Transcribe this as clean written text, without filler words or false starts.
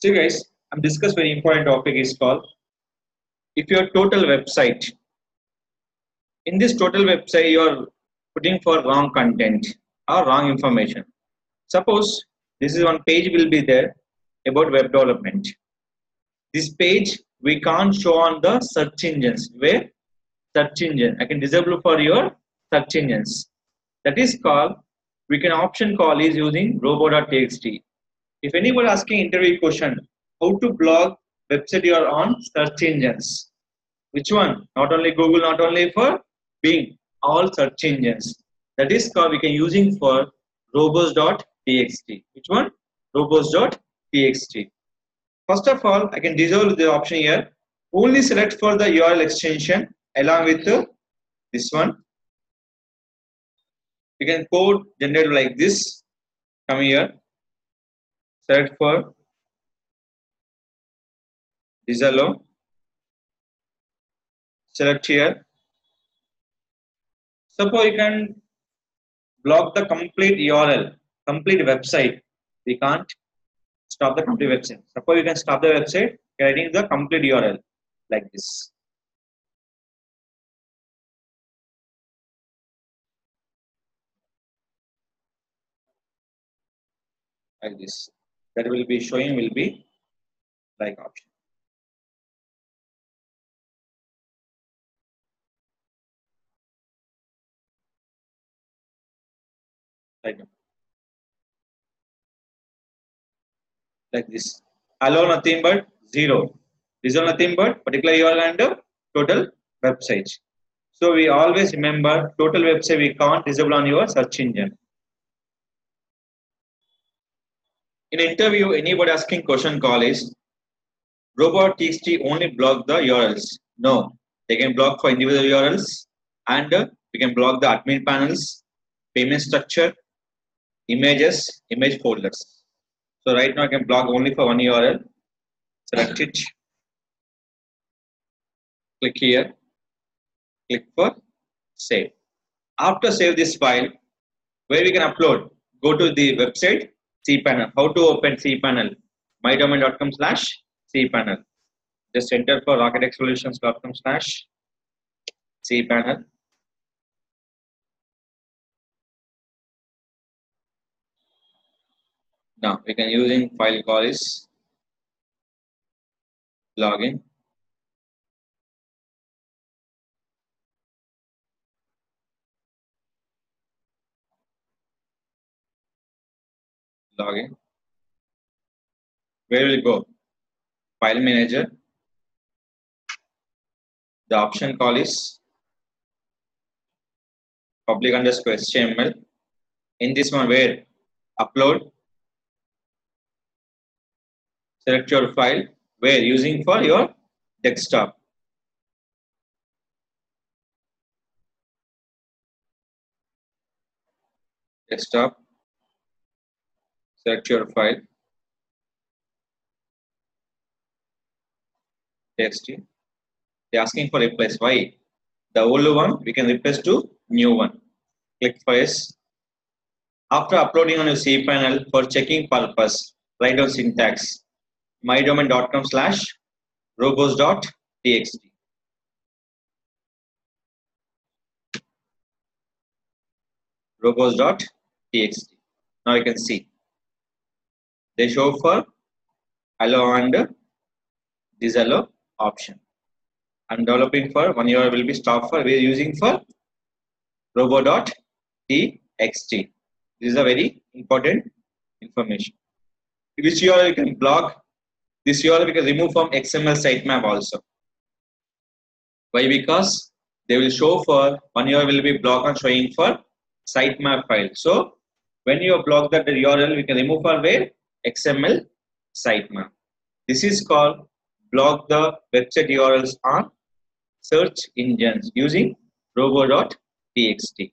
So guys, I'm discuss very important topic is called if your total website. In this total website, you are putting for wrong content or wrong information. Suppose this is one page will be there about web development. This page we can't show on the search engines. Where search engine I can disable for your search engines. That is called we can option call is using robo.txt. If anybody asking interview question, how to blog website you are on search engines? Which one? Not only Google, not only for Bing, all search engines. That is called we can using for robos.txt. Which one? Robos.txt. First of all, I can disable the option here. Only select for the URL extension along with this one. You can code generate like this. Come here. Select for disable. Select here. Suppose you can block the complete URL, complete website. We can't stop the complete website. Suppose you can stop the website getting the complete URL like this. Like this. That will be showing will be like option. Like this. Allow nothing but 0. Disable nothing but particular URL and total website. So we always remember total website we can't disable on your search engine. In interview, anybody asking question call is robot.txt only block the URLs. No, they can block for individual URLs and we can block the admin panels, payment structure, images, image folders. So right now I can block only for one URL. Select it. Click here. Click for save. After save this file, where we can upload, go to the website cPanel. How to open cPanel? mydomain.com/cPanel. Just enter for rocketxsolutions.com/cPanel. Now we can using file call is login. Login. Where will it go? File manager. The option call is public_HTML. In this one, where upload, select your file. Where using for your desktop. Desktop. Select your file. TXT. They're asking for replace. Why? The old one we can replace to new one. Click for yes. After uploading on your cPanel for checking purpose, write down syntax. mydomain.com/robos.txt. robos.txt. Now you can see they show for allow and disallow option. I'm developing for one URL will be stop for we are using for robo.txt. This is a very important information. Which URL you can block. This URL we can remove from XML sitemap also. Why? Because they will show for one URL will be blocked on showing for sitemap file. So when you block that URL, we can remove for where XML sitemap. This is called block the website URLs on search engines using robo.txt.